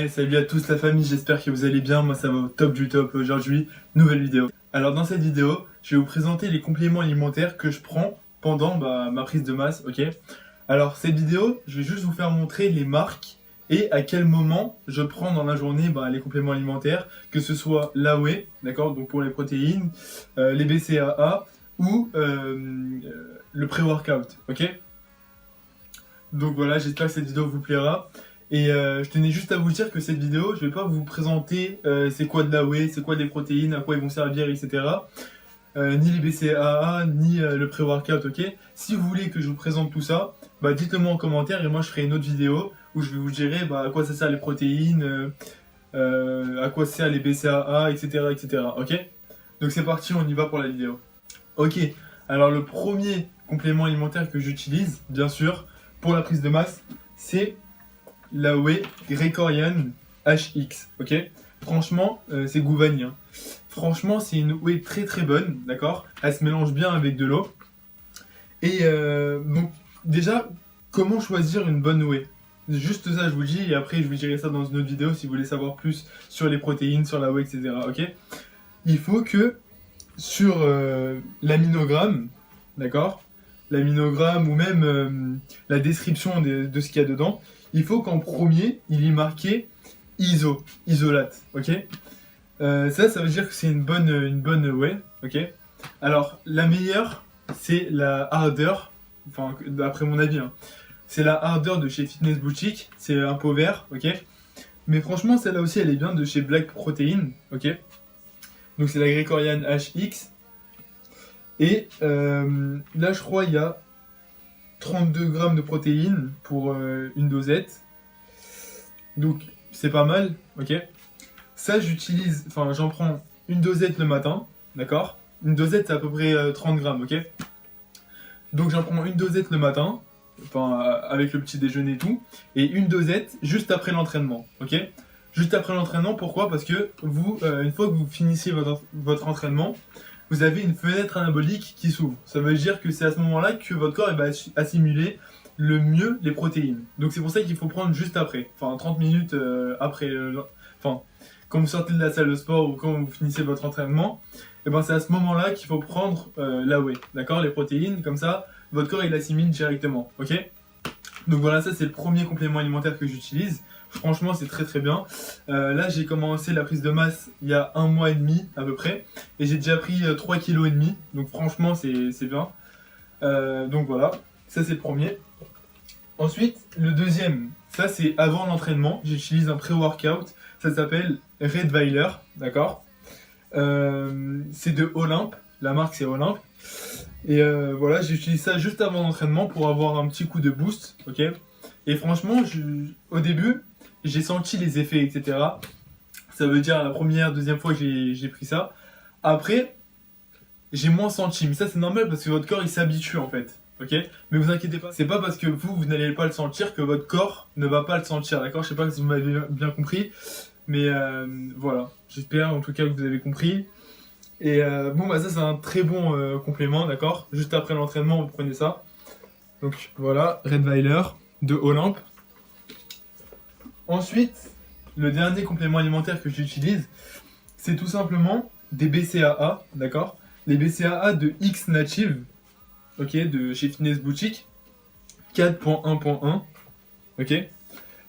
Salut à tous la famille, j'espère que vous allez bien, moi ça va au top du top aujourd'hui, nouvelle vidéo. Alors dans cette vidéo, je vais vous présenter les compléments alimentaires que je prends pendant ma prise de masse, ok. Alors cette vidéo, je vais juste vous faire montrer les marques et à quel moment je prends dans la journée les compléments alimentaires, que ce soit l'AOE, d'accord, donc pour les protéines, les BCAA ou le pré-workout, ok. Donc voilà, j'espère que cette vidéo vous plaira. Et je tenais juste à vous dire que cette vidéo, je vais pas vous présenter c'est quoi de la whey, c'est quoi des protéines, à quoi ils vont servir, etc. Ni les BCAA, ni le pré-workout, ok. Si vous voulez que je vous présente tout ça, dites-le moi en commentaire et moi je ferai une autre vidéo où je vais vous dire à quoi ça sert les protéines, à quoi ça sert les BCAA, etc., etc. Ok. Donc c'est parti, on y va pour la vidéo. Ok, alors le premier complément alimentaire que j'utilise, bien sûr, pour la prise de masse, c'est la whey Greykorian HX, ok. Franchement, c'est goût vanille, hein. Franchement, c'est une whey très très bonne, d'accord. Elle se mélange bien avec de l'eau. Et donc, déjà, comment choisir une bonne whey? Juste ça, je vous dis, et après je vous dirai ça dans une autre vidéo si vous voulez savoir plus sur les protéines, sur la whey, etc. Ok. Il faut que sur l'aminogramme, d'accord, l'aminogramme ou même la description de ce qu'il y a dedans, il faut qu'en premier, il y ait marqué isolate, ok. Ça veut dire que c'est une bonne whey, ok. Alors, la meilleure, c'est la Harder, enfin, d'après mon avis, hein. C'est la Harder de chez Fitness Boutique, c'est un pot vert, ok. Mais franchement, celle-là aussi, elle est bien de chez Black Protein, ok. Donc c'est la Greykorian HX. Et là, je crois, il y a 32 grammes de protéines pour une dosette. Donc c'est pas mal, ok. Ça, j'en prends une dosette le matin, d'accord. Une dosette, c'est à peu près 30 grammes, ok. Donc j'en prends une dosette le matin, enfin avec le petit déjeuner et tout, et une dosette juste après l'entraînement, ok. Juste après l'entraînement, pourquoi? Parce que vous, une fois que vous finissez votre entraînement, vous avez une fenêtre anabolique qui s'ouvre. Ça veut dire que c'est à ce moment-là que votre corps va assimiler le mieux les protéines. Donc c'est pour ça qu'il faut prendre juste après, enfin 30 minutes après, enfin quand vous sortez de la salle de sport ou quand vous finissez votre entraînement, et c'est à ce moment-là qu'il faut prendre la whey, d'accord, les protéines, comme ça votre corps il assimile directement, ok. Donc voilà, ça c'est le premier complément alimentaire que j'utilise. Franchement, c'est très très bien. Là, j'ai commencé la prise de masse il y a 1 mois et demi à peu près. Et j'ai déjà pris 3,5 kg. Donc franchement, c'est bien. Donc voilà, ça c'est le premier. Ensuite, le deuxième, ça c'est avant l'entraînement. J'utilise un pré-workout. Ça s'appelle Redweiler, d'accord. C'est de Olympe. La marque c'est Olympe. Et voilà, j'utilise ça juste avant l'entraînement pour avoir un petit coup de boost, ok. Et franchement, au début, j'ai senti les effets, etc. Ça veut dire la première, deuxième fois que j'ai pris ça. Après, j'ai moins senti. Mais ça, c'est normal parce que votre corps, il s'habitue en fait, ok. Mais vous inquiétez pas, c'est pas parce que vous n'allez pas le sentir que votre corps ne va pas le sentir, d'accord. Je sais pas si vous m'avez bien compris. Mais voilà, j'espère en tout cas que vous avez compris. Et ça c'est un très bon complément, d'accord. Juste après l'entraînement, vous prenez ça. Donc voilà, Redweiler de Olympe. Ensuite, le dernier complément alimentaire que j'utilise, c'est tout simplement des BCAA, d'accord. Les BCAA de X Native, ok, de chez Fitness Boutique, 4.1.1, ok.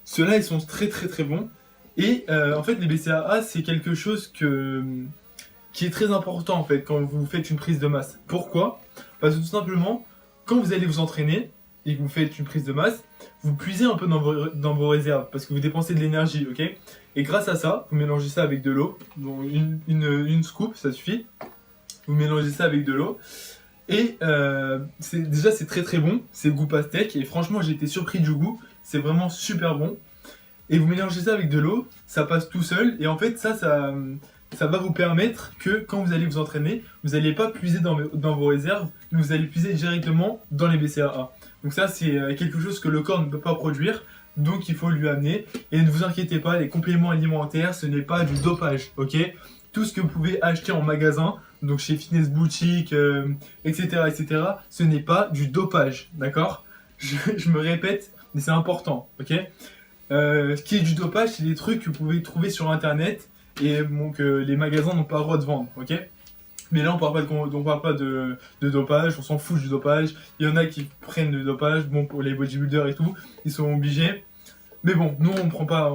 Ceux-là, ils sont très très très bons. Et en fait, les BCAA, c'est quelque chose qui est très important en fait quand vous faites une prise de masse. Pourquoi? Parce que tout simplement, quand vous allez vous entraîner et que vous faites une prise de masse, vous puisez un peu dans vos réserves parce que vous dépensez de l'énergie, ok. Et grâce à ça, vous mélangez ça avec de l'eau, donc une scoop, ça suffit. Vous mélangez ça avec de l'eau et c'est très très bon, c'est goût pastèque et franchement j'ai été surpris du goût, c'est vraiment super bon. Et vous mélangez ça avec de l'eau, ça passe tout seul et en fait ça va vous permettre que quand vous allez vous entraîner, vous n'allez pas puiser dans vos réserves, mais vous allez puiser directement dans les BCAA. Donc ça, c'est quelque chose que le corps ne peut pas produire, donc il faut lui amener. Et ne vous inquiétez pas, les compléments alimentaires, ce n'est pas du dopage, ok. Tout ce que vous pouvez acheter en magasin, donc chez Fitness Boutique, etc., etc., ce n'est pas du dopage, d'accord. Je me répète, mais c'est important, ok. Ce qui est du dopage, c'est des trucs que vous pouvez trouver sur internet et bon, que les magasins n'ont pas le droit de vendre, ok? Mais là, on parle pas de dopage, on s'en fout du dopage. Il y en a qui prennent le dopage, bon, pour les bodybuilders et tout, ils sont obligés. Mais bon, nous, on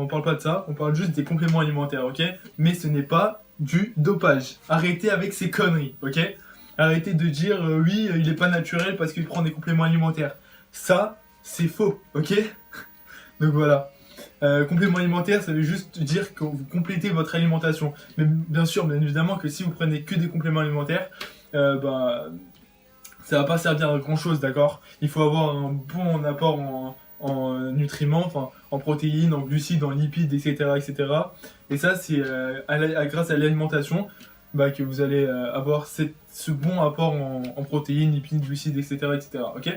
parle pas de ça, on parle juste des compléments alimentaires, ok? Mais ce n'est pas du dopage. Arrêtez avec ces conneries, ok? Arrêtez de dire, oui, il est pas naturel parce qu'il prend des compléments alimentaires. Ça, c'est faux, ok? Donc voilà. Complément alimentaire, ça veut juste dire que vous complétez votre alimentation. Mais bien sûr, bien évidemment que si vous prenez que des compléments alimentaires, ça va pas servir à grand chose, d'accord? Il faut avoir un bon apport en nutriments, enfin en protéines, en glucides, en lipides, etc. etc. Et ça, c'est grâce à l'alimentation que vous allez avoir ce bon apport en protéines, lipides, glucides, etc. etc. Ok?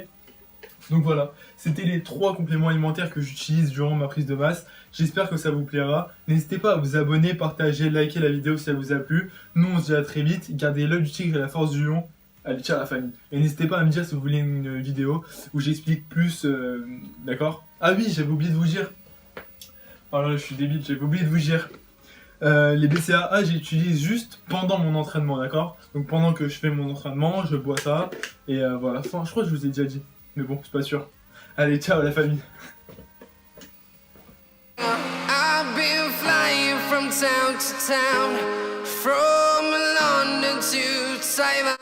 Donc voilà, c'était les 3 compléments alimentaires que j'utilise durant ma prise de masse. J'espère que ça vous plaira. N'hésitez pas à vous abonner, partager, liker la vidéo si elle vous a plu. Nous on se dit à très vite. Gardez l'œil du tigre et la force du lion. Allez, ciao la famille. Et n'hésitez pas à me dire si vous voulez une vidéo où j'explique plus, d'accord? Ah oui, j'avais oublié de vous dire. Oh là, je suis débile, j'avais oublié de vous dire. Les BCAA, j'utilise juste pendant mon entraînement, d'accord? Donc pendant que je fais mon entraînement, je bois ça. Et voilà, enfin, je crois que je vous ai déjà dit. Mais bon, c'est pas sûr. Allez, ciao la famille. I've been flying from town to town, from London to Taiwan.